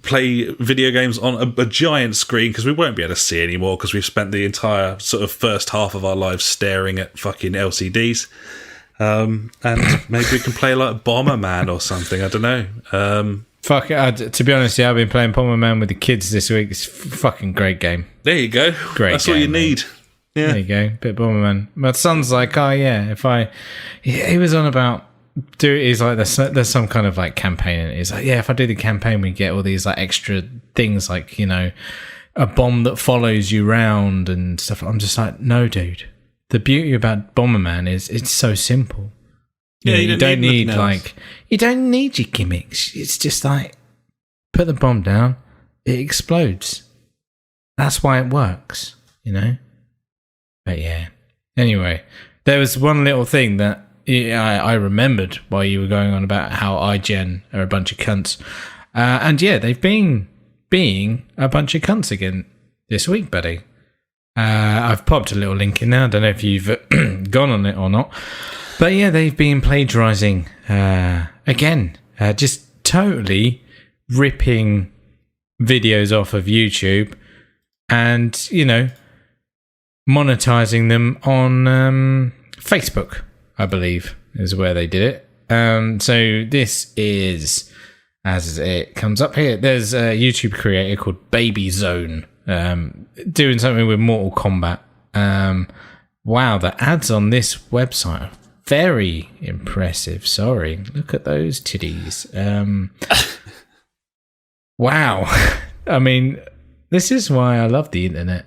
play video games on a giant screen, because we won't be able to see anymore because we've spent the entire sort of first half of our lives staring at fucking LCDs. And maybe we can play like Bomberman or something. I don't know. Fuck it. To be honest, I've been playing Bomberman with the kids this week. It's a fucking great game. There you go. Great. That's game, what you need. Yeah. There you go. Bit Bomberman. My son's like, oh yeah, he was on about he's like, there's some kind of like campaign, and he's like, yeah, if I do the campaign, we get all these like extra things, like, you know, a bomb that follows you round and stuff. I'm just like, no, dude. The beauty about Bomberman is it's so simple. You don't need you don't need your gimmicks. It's just like put the bomb down, it explodes. That's why it works, But yeah. Anyway, there was one little thing that I remembered while you were going on about how IGN are a bunch of cunts. And yeah, they've been being a bunch of cunts again this week, buddy. I've popped a little link in there. I don't know if you've gone on it or not. But yeah, they've been plagiarising again. Just totally ripping videos off of YouTube and, monetizing them on Facebook, I believe, is where they did it. So this is, as it comes up here, there's a YouTube creator called Baby Zone doing something with Mortal Kombat. Wow, the ads on this website are very impressive. Sorry, look at those titties. Wow. I mean, this is why I love the internet.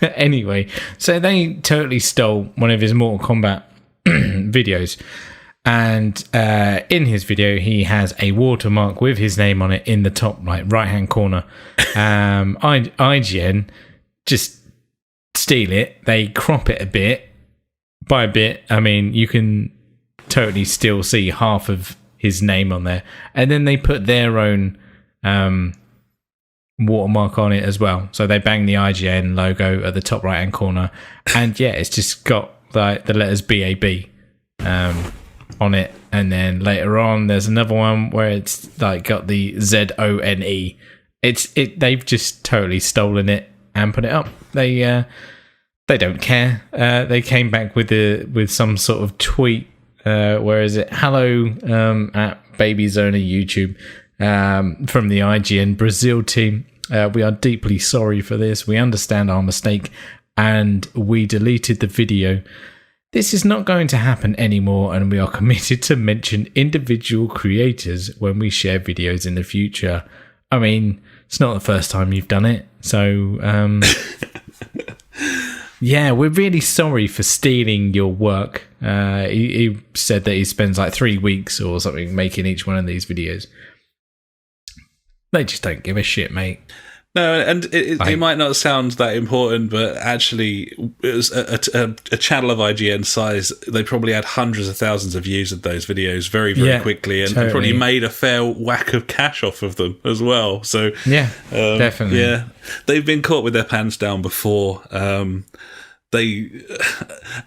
Anyway, so they totally stole one of his Mortal Kombat videos. And in his video, he has a watermark with his name on it in the top right-hand corner. IGN just steal it. They crop it a bit. By a bit, I mean, you can totally still see half of his name on there. And then they put their own watermark on it as well. So they bang the IGN logo at the top right-hand corner. And yeah, it's just got the letters BAB on it. And then later on, there's another one where it's got the ZONE. They've just totally stolen it and put it up. They don't care. They came back with some sort of tweet. Where is it? Hello at Baby Zone YouTube from the IGN Brazil team. We are deeply sorry for this. We understand our mistake and we deleted the video. This is not going to happen anymore, and we are committed to mention individual creators when we share videos in the future. I mean, it's not the first time you've done it, so yeah, we're really sorry for stealing your work. He said that he spends 3 weeks or something making each one of these videos. They just don't give a shit, mate. No, and it might not sound that important, but actually, it was a channel of IGN size. They probably had hundreds of thousands of views of those videos very, very quickly, and probably made a fair whack of cash off of them as well. So yeah, definitely. Yeah, they've been caught with their pants down before. They,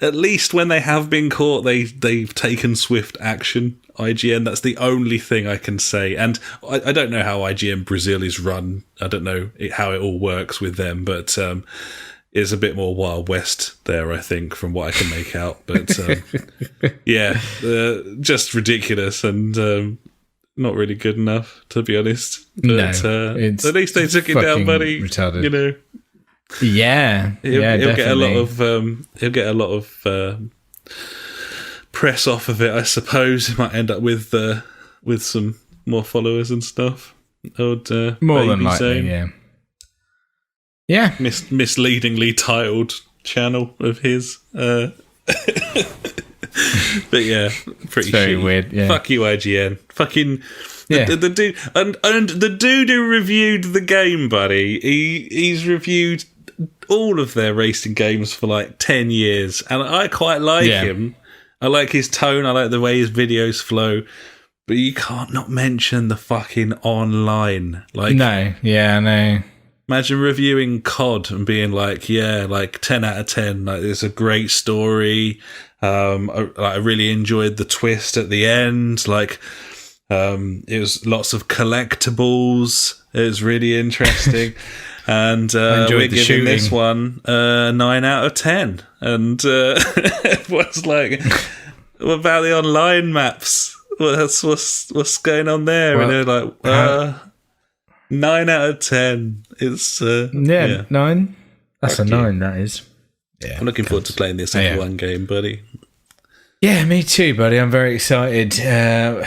at least when they have been caught, they've taken swift action. IGN, that's the only thing I can say. And I don't know how IGN Brazil is run. I don't know how it all works with them, but it's a bit more Wild West there, I think, from what I can make out. But yeah, just ridiculous and not really good enough, to be honest. But at least they took it down, buddy. Retarded. Yeah, he'll get a lot of press off of it, I suppose. He might end up with some more followers and stuff. More than likely, yeah. Misleadingly titled channel of his. But yeah, pretty very weird. Yeah. Fuck you, IGN. Fucking. The dude and the dude who reviewed the game, buddy. He's reviewed all of their racing games for 10 years, and I quite like him. I like his tone. I like the way his videos flow. But you can't not mention the fucking online. No. Imagine reviewing COD and being 10 out of 10. It's a great story. I really enjoyed the twist at the end. It was lots of collectibles. It was really interesting. And we're giving shooting. This one 9 out of 10. And everyone's like, what about the online maps? What's going on there? Well, and they're like, 9 out of 10. It's 9. That's a 9, that is. Yeah, I'm looking forward to playing this F1 game, buddy. Yeah, me too, buddy. I'm very excited.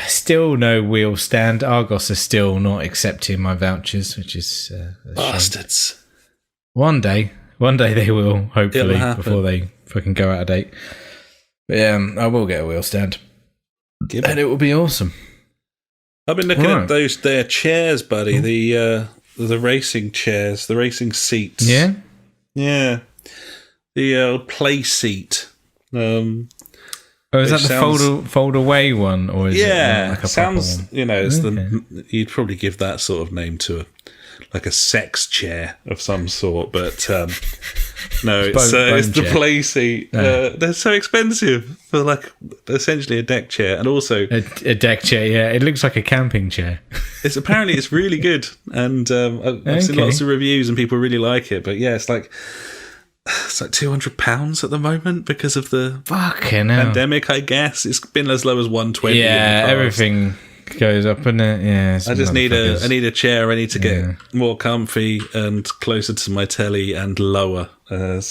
Still no wheel stand. Argos are still not accepting my vouchers, which is bastards. One day they will, hopefully, before they fucking go out of date. But yeah, I will get a wheel stand. And it will be awesome. I've been looking at their chairs, buddy. The racing chairs, the racing seats. Yeah? Yeah. The play seat. Is that the fold away one, or is it like a sounds one? It's you'd probably give that sort of name to a sex chair of some sort, but no, it's the play seat. They're so expensive for essentially a deck chair, and also a deck chair. Yeah, it looks like a camping chair. It's really good, and I've seen lots of reviews, and people really like it. But yeah, it's like £200 at the moment because of the pandemic. I guess it's been as low as $120. Yeah, everything goes up, isn't it? Yeah. I just need a chair. I need to get more comfy and closer to my telly and lower. I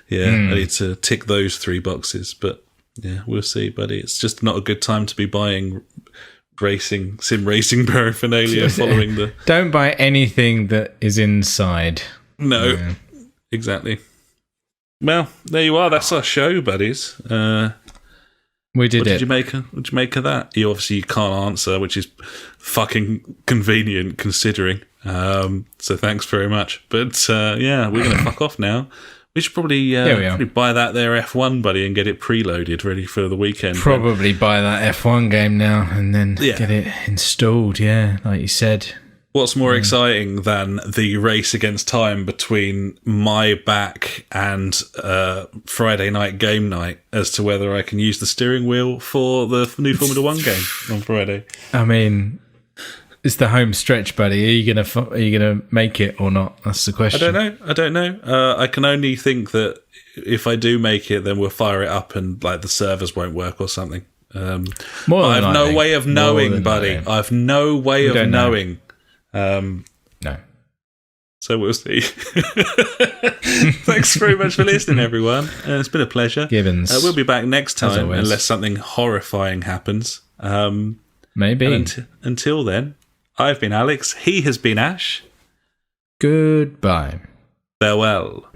need to tick those 3 boxes. But yeah, we'll see, buddy. It's just not a good time to be buying sim racing paraphernalia following the. Don't buy anything that is inside. No. Yeah. Exactly. Well, there you are. That's our show, buddies. We did it. What did you make of that? You obviously can't answer, which is fucking convenient considering. So thanks very much. But we're going to fuck off now. We should probably buy that there F1, buddy, and get it preloaded, ready for the weekend. Probably buy that F1 game now and then get it installed. Yeah, like you said. What's more exciting than the race against time between my back and Friday night game night as to whether I can use the steering wheel for the new Formula 1 game on Friday? I mean, it's the home stretch, buddy. Are you gonna make it or not? That's the question. I don't know. I can only think that if I do make it, then we'll fire it up and the servers won't work or something. I have no way of knowing, buddy. I have no way of knowing. No. So we'll see. Thanks very much for listening, everyone. It's been a pleasure. Gibbons. We'll be back next time unless something horrifying happens. Maybe. Until then, I've been Alex. He has been Ash. Goodbye. Farewell.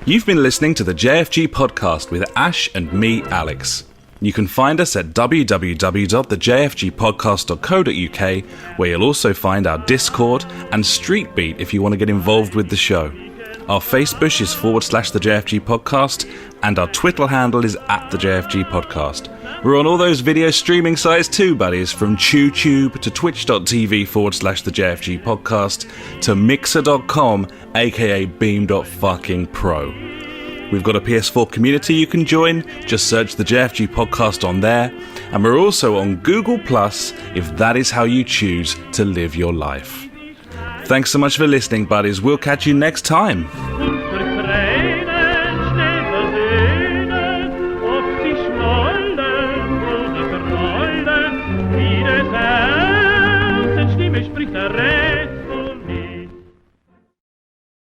You've been listening to the JfG Podcast with Ash and me, Alex. You can find us at www.thejfgpodcast.co.uk, where you'll also find our Discord and Street Beat if you want to get involved with the show. Our Facebook is /the JfG Podcast, and our Twitter handle is @the JfG Podcast. We're on all those video streaming sites too, buddies, from TubeTube to twitch.tv /the JfG Podcast to mixer.com, aka beam.fucking-pro. We've got a PS4 community you can join. Just search the JfG Podcast on there. And we're also on Google Plus if that is how you choose to live your life. Thanks so much for listening, buddies. We'll catch you next time.